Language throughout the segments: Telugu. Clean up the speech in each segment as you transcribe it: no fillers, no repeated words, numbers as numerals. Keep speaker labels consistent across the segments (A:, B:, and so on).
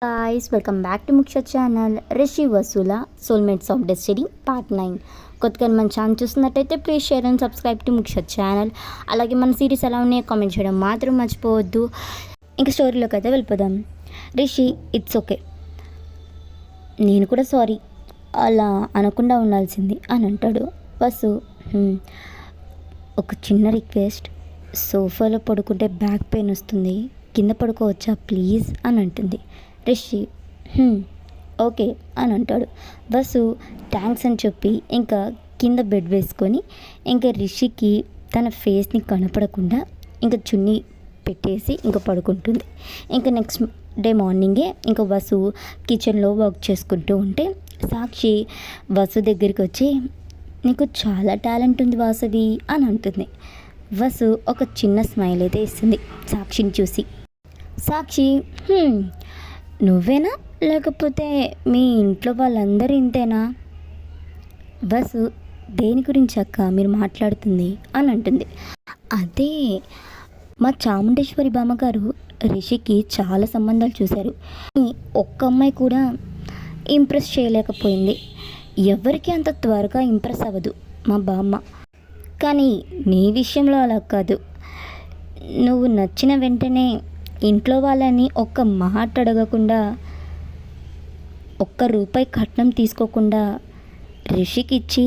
A: Guys welcome back to Mukhya channel Rishi వసుల సోల్మేట్స్ ఆఫ్ డెస్టినీ పార్ట్ 9 కొత్తగా మన ఛానల్ చూస్తున్నట్టయితే please share and subscribe to Mukhya channel. అలాగే మన సిరీస్ ఎలా ఉన్నాయో కామెంట్ చేయడం మాత్రం మర్చిపోవద్దు. ఇంకా స్టోరీలోకి అయితే వెళ్ళిపోదాం. రిషి ఇట్స్ ఓకే, నేను కూడా సారీ, అలా అనకుండా ఉండాల్సింది అని అంటాడు. వసు ఒక చిన్న రిక్వెస్ట్, సోఫాలో పడుకుంటే బ్యాక్ పెయిన్ వస్తుంది, కింద పడుకోవచ్చా ప్లీజ్ అని అంటుంది. రిషి ఓకే అని అంటాడు. బస్సు థ్యాంక్స్ అని చెప్పి ఇంకా కింద బెడ్ వేసుకొని ఇంకా రిషికి తన ఫేస్ని కనపడకుండా ఇంకా చున్నీ పెట్టేసి ఇంకా పడుకుంటుంది. ఇంకా నెక్స్ట్ డే మార్నింగే ఇంకా వసు కిచెన్లో వర్క్ చేసుకుంటూ ఉంటే సాక్షి వసు దగ్గరికి వచ్చి నీకు చాలా టాలెంట్ ఉంది వాసవి అని అంటుంది. వసు ఒక చిన్న స్మైల్ అయితే ఇస్తుంది సాక్షిని చూసి. సాక్షి నువ్వేనా లేకపోతే మీ ఇంట్లో వాళ్ళందరూ ఇంతేనా? బస్సు దేని గురించి అక్క మీరు మాట్లాడుతుంది అని అంటుంది. అదే మా చాముండేశ్వరి బామ్మగారు రిషికి చాలా సంబంధాలు చూశారు, ఒక్క అమ్మాయి కూడా ఇంప్రెస్ చేయలేకపోయింది. ఎవరికి అంత త్వరగా ఇంప్రెస్ అవ్వదు మా బామ్మ. కానీ నీ విషయంలో అలా కాదు, నువ్వు నచ్చిన వెంటనే ఇంట్లో వాళ్ళని ఒక్క మాట అడగకుండా, ఒక్క రూపాయి కట్నం తీసుకోకుండా రిషికి ఇచ్చి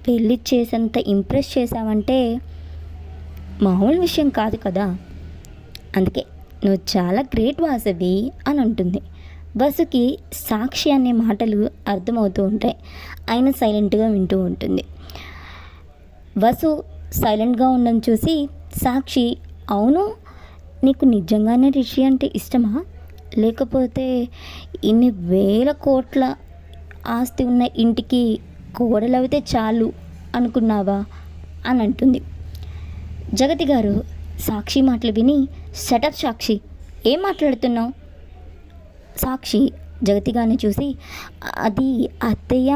A: పెళ్ళి చేసేంత ఇంప్రెస్ చేసావంటే మామూలు విషయం కాదు కదా. అందుకే నువ్వు చాలా గ్రేట్ వాసవి అని అంటుంది. వసుకి సాక్షి అనే మాటలు అర్థమవుతూ ఉంటాయి, ఆయన సైలెంట్గా వింటూ ఉంటుంది. వసు సైలెంట్గా ఉండడం చూసి సాక్షి అవును, నీకు నిజంగానే రిషి అంటే ఇష్టమా, లేకపోతే ఇన్ని వేల కోట్ల ఆస్తి ఉన్న ఇంటికి కోడలవితే చాలు అనుకున్నావా అని అంటుంది. జగతి గారు సాక్షి మాటలు విని షటప్ సాక్షి, ఏం మాట్లాడుతున్నావు? సాక్షి జగతి గారిని చూసి అది అత్తయ్య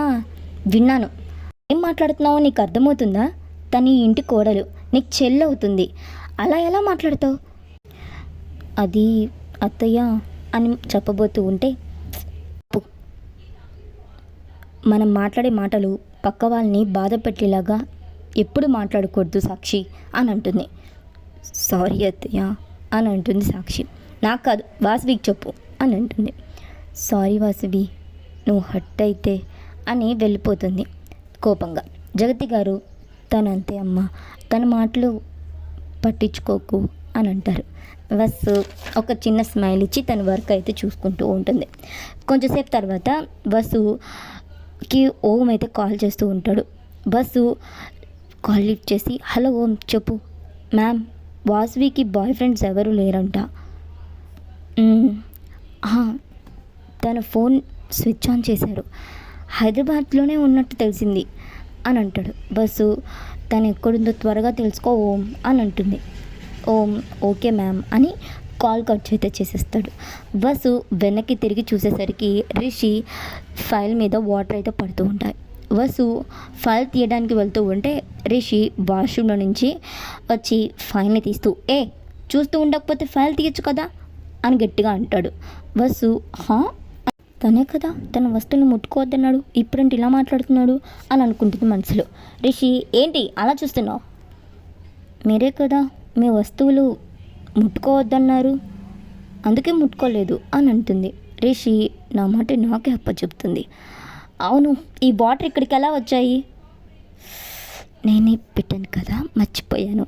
A: విన్నాను, ఏం మాట్లాడుతున్నావో నీకు అర్థమవుతుందా? తను ఈ ఇంటి కోడలు, నీకు చెల్లవుతుంది, అలా ఎలా మాట్లాడతావు? అది అత్తయ్య అని చెప్పబోతూ ఉంటే మనం మాట్లాడే మాటలు పక్క వాళ్ళని బాధ పెట్టేలాగా ఎప్పుడు మాట్లాడకూడదు సాక్షి అని అంటుంది. సారీ అత్తయ్య అని అంటుంది సాక్షి. నాకు కాదు వాసవికి చెప్పు అని అంటుంది. సారీ వాసవి, నువ్వు హట్ అయితే అని వెళ్ళిపోతుంది కోపంగా. జగతి గారు తనంతే అమ్మ, తన మాటలు పట్టించుకోకు అని అంటారు. వసు ఒక చిన్న స్మైల్ ఇచ్చి తన వర్క్ అయితే చూసుకుంటూ ఉంటుంది. కొంచెంసేపు తర్వాత వసుకి ఓం అయితే కాల్ చేస్తూ ఉంటాడు. వసు కాల్ లిఫ్ట్ చేసి హలో ఓం చెప్పు. మ్యామ్ వాసవికి బాయ్ ఫ్రెండ్స్ ఎవరు లేరంట, తన ఫోన్ స్విచ్ ఆన్ చేశారు, హైదరాబాద్లోనే ఉన్నట్టు తెలిసింది అని అంటాడు. బస్సు తను ఎక్కడుందో త్వరగా తెలుసుకో ఓం అని అంటుంది. ఓం ఓకే మ్యామ్ అని కాల్ కట్ అయితే చేసేస్తాడు. వసు వెనక్కి తిరిగి చూసేసరికి రిషి ఫైల్ మీద వాటర్ అయితే పడుతూ ఉంటాయి. వసు ఫైల్ తీయడానికి వెళ్తూ ఉంటే రిషి వాష్రూమ్లో నుంచి వచ్చి ఫైల్ని తీస్తూ చూస్తూ ఉండకపోతే ఫైల్ తీయచ్చు కదా అని గట్టిగా అంటాడు. వసు తనే కదా తన వస్తువుని ముట్టుకోవద్దన్నాడు, ఇప్పుడంటే ఇలా మాట్లాడుతున్నాడు అని అనుకుంటుంది మనసులో. రిషి ఏంటి అలా చూస్తున్నావు, మీరే కదా మీ వస్తువులు ముట్టుకోవద్దన్నారు, అందుకే ముట్టుకోలేదు అని అంటుంది. రిషి నా మాట నాకే చెప్తుంది. అవును, ఈ వాటర్ ఇక్కడికి ఎలా వచ్చాయి, నేనే పెట్టాను కదా మర్చిపోయాను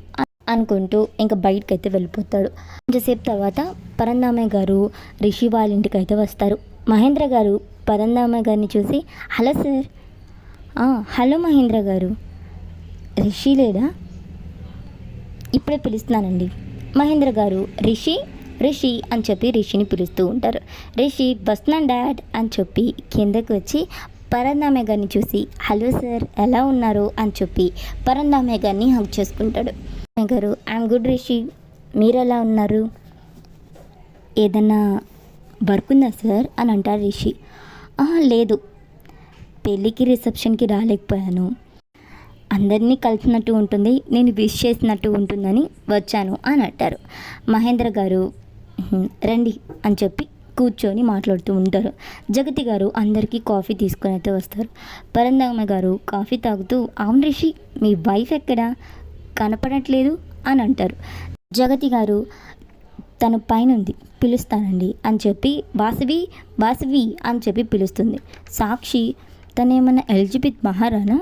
A: అనుకుంటూ ఇంకా బయటకు అయితే వెళ్ళిపోతాడు. కొంచెంసేపు తర్వాత పరందామయ్య గారు రిషి వాళ్ళ ఇంటికి అయితే వస్తారు. మహేంద్ర గారు పరందామయ్య గారిని చూసి హలో సార్. హలో మహేంద్ర గారు, రిషి లేడా? ఇప్పుడే పిలుస్తున్నానండి. మహేంద్ర గారు రిషి రిషి అని చెప్పి రిషిని పిలుస్తూ ఉంటారు. రిషి వస్తున్నాను డాడ్ అని చెప్పి కిందకి వచ్చి పరందామయ్య గారిని చూసి హలో సార్ ఎలా ఉన్నారు అని చెప్పి పరందామయ్య గారిని హగ్ చేసుకుంటాడు. గారు ఐఎమ్ గుడ్ రిషి, మీరు ఎలా ఉన్నారు, ఏదన్నా వర్క్ ఉందా సార్ అని అంటారు రిషి. లేదు, పెళ్ళికి రిసెప్షన్కి రాలేకపోయాను, అందరినీ కలిసినట్టు ఉంటుంది, నేను విష్ చేసినట్టు ఉంటుందని వచ్చాను అని అంటారు. మహేంద్ర గారు రండి అని చెప్పి కూర్చొని మాట్లాడుతూ ఉంటారు. జగతి గారు అందరికీ కాఫీ తీసుకొని అయితే వస్తారు. పరంధామ గారు కాఫీ తాగుతూ, అవును రిషి, మీ వైఫ్ ఎక్కడా, కనపడట్లేదు అని అంటారు. జగతి గారు తన పైన ఉంది, పిలుస్తానండి అని చెప్పి వాసవి వాసవి అని చెప్పి పిలుస్తుంది. సాక్షి తనేమన్నా ఎలిజబెత్ మహారాణా,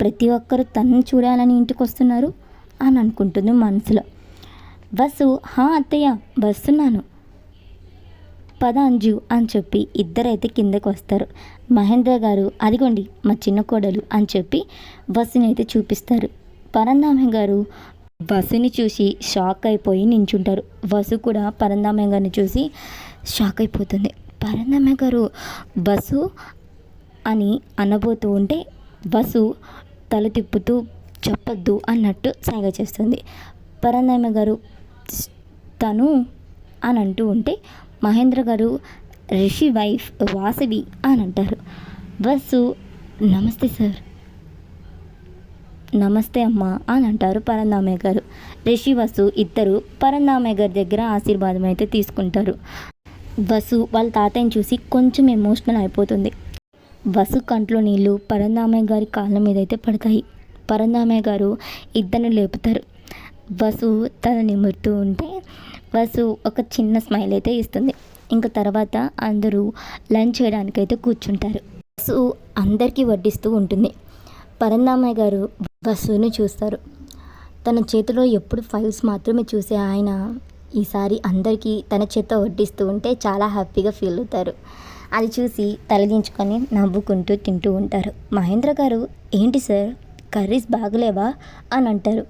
A: ప్రతి ఒక్కరు తనని చూడాలని ఇంటికి వస్తున్నారు అని అనుకుంటుంది మనసులో. వసు, హా అత్తయ్య వస్తున్నాను, పద అంజు అని చెప్పి ఇద్దరైతే కిందకు వస్తారు. మహేంద్ర గారు, అదిగోండి మా చిన్న కోడలు అని చెప్పి వసుని అయితే చూపిస్తారు. పరంధామ గారు వసుని చూసి షాక్ అయిపోయి నించుంటారు. వసు కూడా పరంధామ గారిని చూసి షాక్ అయిపోతుంది. పరంధామ గారు వసు అని అనబోతూ ఉంటే వసు తల తిప్పుతూ చెప్పొద్దు అన్నట్టు సాగ చేస్తుంది. పరంధామ గారు తను అని అంటూ ఉంటే మహేంద్ర గారు రిషి వైఫ్ వాసవి అని అంటారు. వసు, నమస్తే సార్, నమస్తే అమ్మా అని అంటారు పరంధామయ్య గారు. రిషి వసు ఇద్దరు పరంధామయ్య గారి దగ్గర ఆశీర్వాదం అయితే తీసుకుంటారు. వసు వాళ్ళ తాతయ్యని చూసి కొంచెం ఎమోషనల్ అయిపోతుంది. వసు కంట్లో నీళ్ళు పరంధామయ్య గారి కాళ్ళ మీద అయితే పడతాయి. పరంధామయ్య గారు ఇద్దరిని లేపుతారు. వసు తల నిమురుతూ ఉంటే వసు ఒక చిన్న స్మైల్ అయితే ఇస్తుంది. ఇంకా తర్వాత అందరూ లంచ్ చేయడానికైతే కూర్చుంటారు. వసు అందరికీ వడ్డిస్తూ ఉంటుంది. పరంధామయ్య గారు వసుని చూస్తారు. తన చేతిలో ఎప్పుడు ఫైల్స్ మాత్రమే చూసే ఆయన ఈసారి అందరికీ తన చేత వడ్డిస్తూ ఉంటే చాలా హ్యాపీగా ఫీల్ అవుతారు. అది చూసి తలదించుకొని నవ్వుకుంటూ తింటూ ఉంటారు. మహేంద్ర గారు, ఏంటి సార్ కర్రీస్ బాగలేవా అని అంటారు.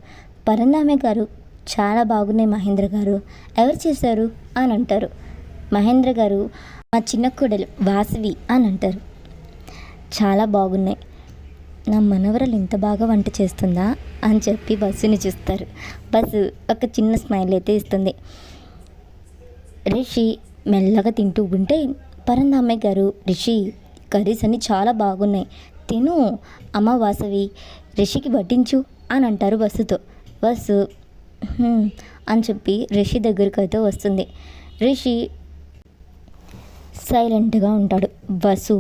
A: పరంధామయ్య గారు, చాలా బాగున్నాయి మహేంద్ర గారు, ఎవరు చేశారు అని అంటారు. మహేంద్ర గారు, మా చిన్న కోడలు వాసవి అని అంటారు. చాలా బాగున్నాయి, నా మనవరాలు ఇంత బాగా వంట చేస్తుందా అని చెప్పి బస్సుని చూస్తారు. బస్సు ఒక చిన్న స్మైల్ అయితే ఇస్తుంది. రిషి మెల్లగా తింటూ ఉంటే పరంధామయ్య గారు, రిషి కర్రీస్ అన్నీ చాలా బాగున్నాయి, తిను, అమ్మ వాసవి రిషికి వడ్డించు అని అంటారు బస్సుతో. బస్సు అని చెప్పి రిషి దగ్గరికి అయితే వస్తుంది. రిషి సైలెంట్గా ఉంటాడు. బస్సు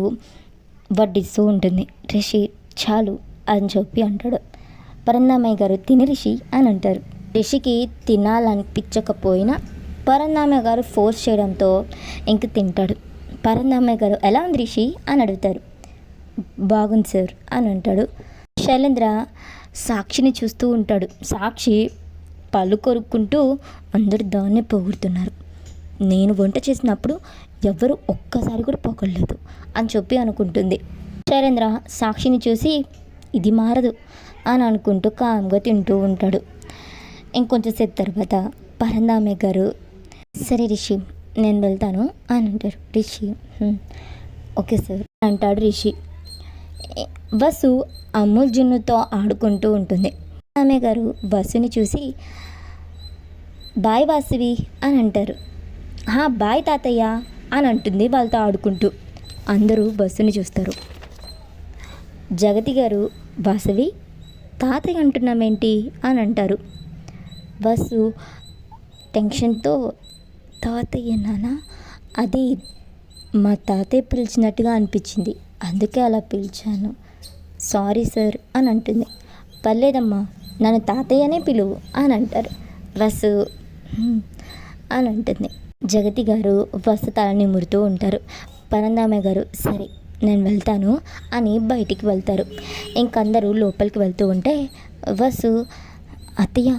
A: వడ్డిస్తూ ఉంటుంది. రిషి చాలు అని చెప్పి అంటాడు. పరంధామయ్య గారు, తిని రిషి అని అంటారు. రిషికి తినాలనిపించకపోయినా పరంధామయ్య గారు ఫోర్స్ చేయడంతో ఇంక తింటాడు. పరంధామయ్య గారు, ఎలా ఉంది రిషి అని అడుగుతారు. బాగుంది సార్ అని అంటాడు. శైలేంద్ర సాక్షిని చూస్తూ ఉంటాడు. సాక్షి పళ్ళు కొరుక్కుంటూ అందరు దాన్నే పొగుడుతున్నారు. నేను వంట చేసినప్పుడు ఎవరు ఒక్కసారి కూడా పొగడలేదు అని చెప్పి అనుకుంటుంది. శైలేంద్ర సాక్షిని చూసి ఇది మారదు అని అనుకుంటూ కామ్గా తింటూ ఉంటాడు. ఇంకొంచెం సేపు తర్వాత పరంధామయ్య గారు, సరే రిషి నేను వెళ్తాను అని అంటారు. రిషి ఓకే సార్ అంటాడు రిషి. వసు అమూల్ జున్నుతో ఆడుకుంటూ ఉంటుంది. ఆమె గారు వసుని చూసి బాయ్ వాసవి అని అంటారు. బాయ్ తాతయ్య అని అంటుంది వాళ్ళతో ఆడుకుంటూ. అందరూ బస్సుని చూస్తారు. జగతి గారు, వాసవి తాతయ్య అంటున్నామేంటి అని అంటారు. బస్సు టెన్షన్తో, తాతయ్య నాన్న, అది మా తాతయ్య పిలిచినట్టుగా అనిపించింది, అందుకే అలా పిలిచాను, సారీ సార్ అని అంటుంది. పర్లేదమ్మా, నన్ను తాతయ్యనే పిలువు అని అంటారు. బస్సు అని అంటుంది. జగతి గారు బస్సు తలని మురుతూ ఉంటారు. పరంధామయ్య గారు, సరే నేను వెళ్తాను అని బయటికి వెళ్తారు. ఇంకందరూ లోపలికి వెళ్తూ ఉంటే వసు, అత్తయ్య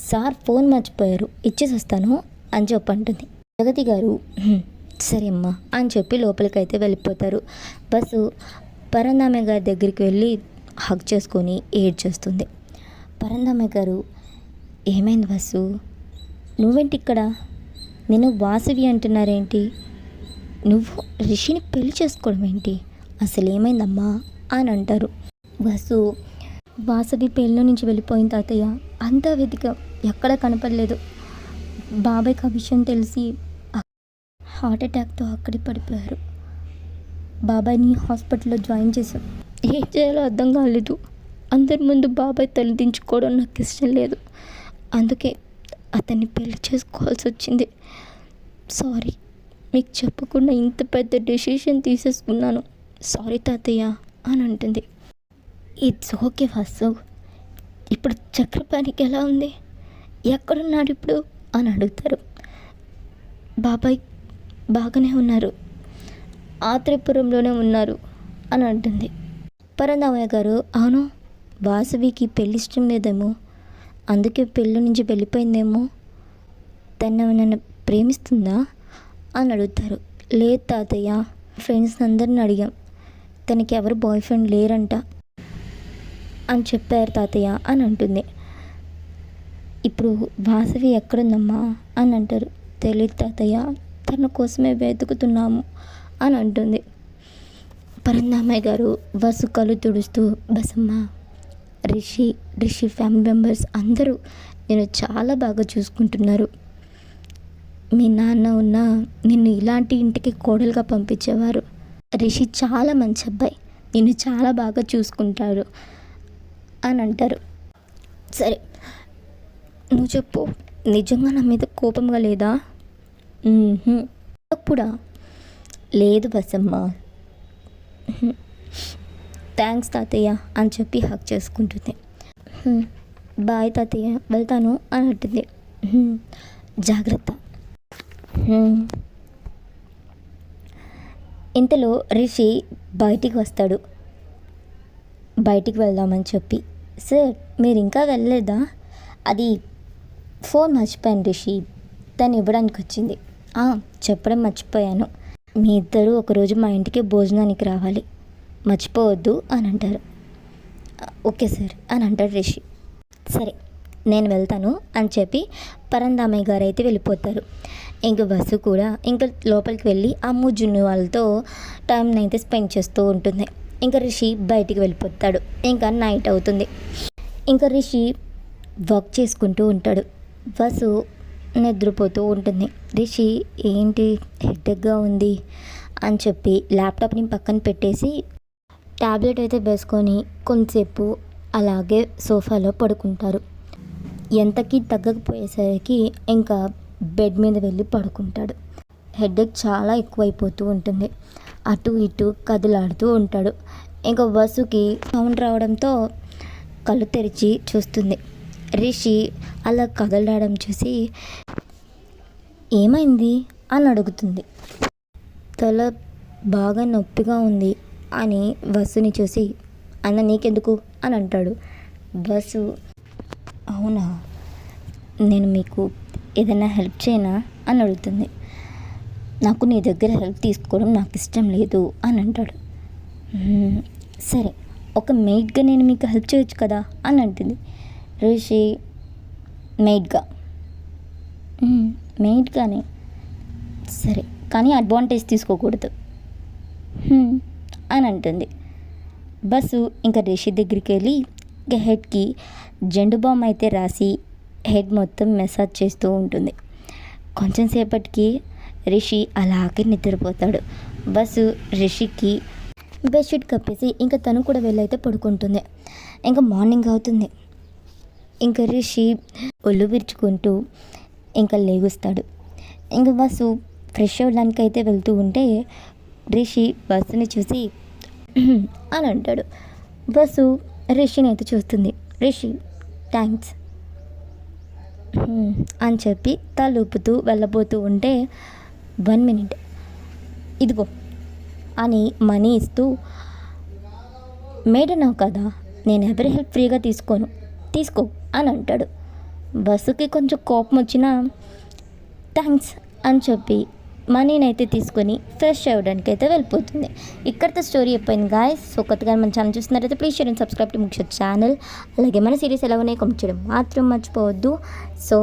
A: సార్ ఫోన్ మర్చిపోయారు, ఇచ్చేసి వస్తాను అని చెప్పంటుంది. జగతి గారు, సరే అమ్మా అని చెప్పి లోపలికైతే వెళ్ళిపోతారు. బస్సు పరంధామయ్య గారి దగ్గరికి వెళ్ళి హగ్ చేసుకొని ఏడ్చేస్తుంది. పరంధామయ్య గారు, ఏమైంది బస్సు, నువ్వేంటి ఇక్కడ, నేను వాసవి అంటున్నారేంటి, నువ్వు రిషిని పెళ్లి చేసుకోవడం ఏంటి, అసలు ఏమైందమ్మా అని అంటారు. వసు, వాసవి పెళ్ళి నుంచి వెళ్ళిపోయిన తాతయ్య, అంతా వెతికా ఎక్కడ కనపడలేదు, బాబాయ్కి ఆ విషయం తెలిసి హార్ట్ అటాక్తో అక్కడే పడిపోయారు, బాబాయ్ని హాస్పిటల్లో జాయిన్ చేశాం, ఏం చేయాలో అర్థం కాలేదు, అందరి ముందు బాబాయ్ తలదించుకోవడం నాకు ఇష్టం లేదు, అందుకే అతన్ని పెళ్లి చేసుకోవాల్సి వచ్చింది, సారీ మీకు చెప్పకుండా ఇంత పెద్ద డెసిషన్ తీసేసుకున్నాను, సారీ తాతయ్య అని అంటుంది. ఇట్స్ ఓకే వాసు, ఇప్పుడు చక్రపాణికి ఎలా ఉంది, ఎక్కడున్నాడు ఇప్పుడు అని అడుగుతారు. బాబాయ్ బాగానే ఉన్నారు, ఆత్రేయపురంలోనే ఉన్నారు అని అంటుంది. పరంధామయ్య గారు, అవును వాసవికి పెళ్ళి ఇష్టం లేదేమో, అందుకే పెళ్ళి నుంచి వెళ్ళిపోయిందేమో, తను నన్ను ప్రేమిస్తుందా అని అడుగుతారు. లేదు తాతయ్య, ఫ్రెండ్స్ అందరిని అడిగాం, తనకి ఎవరు బాయ్ ఫ్రెండ్ లేరంట అని చెప్పారు తాతయ్య అని అంటుంది. ఇప్పుడు వాసవి ఎక్కడుందమ్మా అని అంటారు. తెలియదు తాతయ్య, తన కోసమే వెతుకుతున్నాము అని అంటుంది. పరంధామయ్య గారు వసు కళ్ళు తుడుస్తూ, బసమ్మ, రిషి ఫ్యామిలీ మెంబర్స్ అందరూ నేను చాలా బాగా చూసుకుంటున్నారు. మీ నాన్న ఉన్న నిన్ను ఇలాంటి ఇంటికి కోడలుగా పంపించేవారు. రిషి చాలా మంచి అబ్బాయి, నిన్ను చాలా బాగా చూసుకుంటారు అని అంటారు. సరే నువ్వు చెప్పు, నిజంగా నా మీద కోపంగా లేదా? అప్పుడా? లేదు బసమ్మ, థ్యాంక్స్ తాతయ్య అని చెప్పి హక్ చేసుకుంటుంది. బాయ్ తాతయ్య, వెళ్తాను అని అంటుంది. జాగ్రత్త. ఇంతలో రిషి బయటికి వస్తాడు. బయటికి వెళ్దామని చెప్పి, సార్ మీరు ఇంకా వెళ్ళలేదా? అది ఫోన్ మర్చిపోయాను రిషి, తను ఇవ్వడానికి వచ్చింది. చెప్పడం మర్చిపోయాను, మీ ఇద్దరు ఒకరోజు మా ఇంటికి భోజనానికి రావాలి, మర్చిపోవద్దు అని అంటారు. ఓకే సార్ అని అంటాడు రిషి. సరే నేను వెళ్తాను అని చెప్పి పరంధామయ్య గారు అయితే వెళ్ళిపోతారు. ఇంక వసు కూడా ఇంకా లోపలికి వెళ్ళి అమ్ము జున్ను వాళ్ళతో టైంని అయితే స్పెండ్ చేస్తూ ఉంటుంది. ఇంకా రిషి బయటికి వెళ్ళిపోతాడు. ఇంకా నైట్ అవుతుంది. ఇంకా రిషి వర్క్ చేసుకుంటూ ఉంటాడు. వసు నిద్రపోతూ ఉంటుంది. రిషి ఏంటి హెడ్ఏక్గా ఉంది అని చెప్పి ల్యాప్టాప్ని పక్కన పెట్టేసి ట్యాబ్లెట్ అయితే వేసుకొని కొంతసేపు అలాగే సోఫాలో పడుకుంటారు. ఎంతకీ తగ్గకపోయేసరికి ఇంకా బెడ్ మీద వెళ్ళి పడుకుంటాడు. హెడేక్ చాలా ఎక్కువైపోతూ ఉంటుంది. అటు ఇటు కదులాడుతూ ఉంటాడు. ఇంకా వసుకి సౌండ్ రావడంతో కళ్ళు తెరిచి చూస్తుంది. రిషి అలా కదలడం చూసి ఏమైంది అని అడుగుతుంది. తల బాగా నొప్పిగా ఉంది అని వసుని చూసి, అన్న నీకెందుకు అని అంటాడు. వసు, అవునా, నేను మీకు ఏదైనా హెల్ప్ చేయనా అని అడుగుతుంది. నాకు నీ దగ్గర హెల్ప్ తీసుకోవడం నాకు ఇష్టం లేదు అని అంటాడు. సరే ఒక మెయిడ్గా నేను మీకు హెల్ప్ చేయొచ్చు కదా అని అంటుంది. రిషి మెయిడ్గానే సరే, కానీ అడ్వాంటేజ్ తీసుకోకూడదు అని అంటుంది. బస్సు ఇంకా రిషి దగ్గరికి వెళ్ళి హెడ్కి జెండు బామ్ అయితే రాసి హెడ్ మొత్తం మసాజ్ చేస్తూ ఉంటుంది. కొంచెం సేపటికి రిషి అలాగే నిద్రపోతాడు. బస్సు రిషికి బెడ్షీట్ కప్పేసి ఇంకా తను కూడా వెళ్ళైతే పడుకుంటుంది. ఇంకా మార్నింగ్ అవుతుంది. ఇంకా రిషి ఒళ్ళు విరుచుకుంటూ ఇంకా లేగుస్తాడు. ఇంకా బస్సు ఫ్రెష్ అవ్వడానికి అయితే వెళ్తూ ఉంటే రిషి బస్సుని చూసి అని అంటాడు. బస్సు రిషిని అయితే చూస్తుంది. రిషి థ్యాంక్స్ అని చెప్పి తలూపుతూ వెళ్ళబోతూ ఉంటే 1 minute ఇదిగో అని మనీ ఇస్తూ, మేడన్నావు కదా, నేను ఎవరి హెల్ప్ ఫ్రీగా తీసుకో అని అంటాడు. బస్సుకి కొంచెం కోపం వచ్చినా థ్యాంక్స్ అని చెప్పి మనీని అయితే తీసుకొని ఫ్రెష్ అవ్వడానికి అయితే వెళ్ళిపోతుంది. ఇక్కడితో స్టోరీ అయిపోయింది గాయస్. సో కొత్తగా మన ఛానల్ చూస్తున్నారైతే please share and subscribe to Mukhya channel. అలాగే మన సిరీస్ ఎలా ఉన్నాయో కామెంట్ చేయడం మాత్రం మర్చిపోవద్దు. సో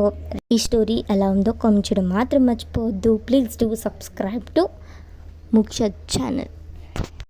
A: ఈ స్టోరీ ఎలా ఉందో కామెంట్ చేయడం మాత్రం మర్చిపోవద్దు. Please do subscribe to Mukhya channel.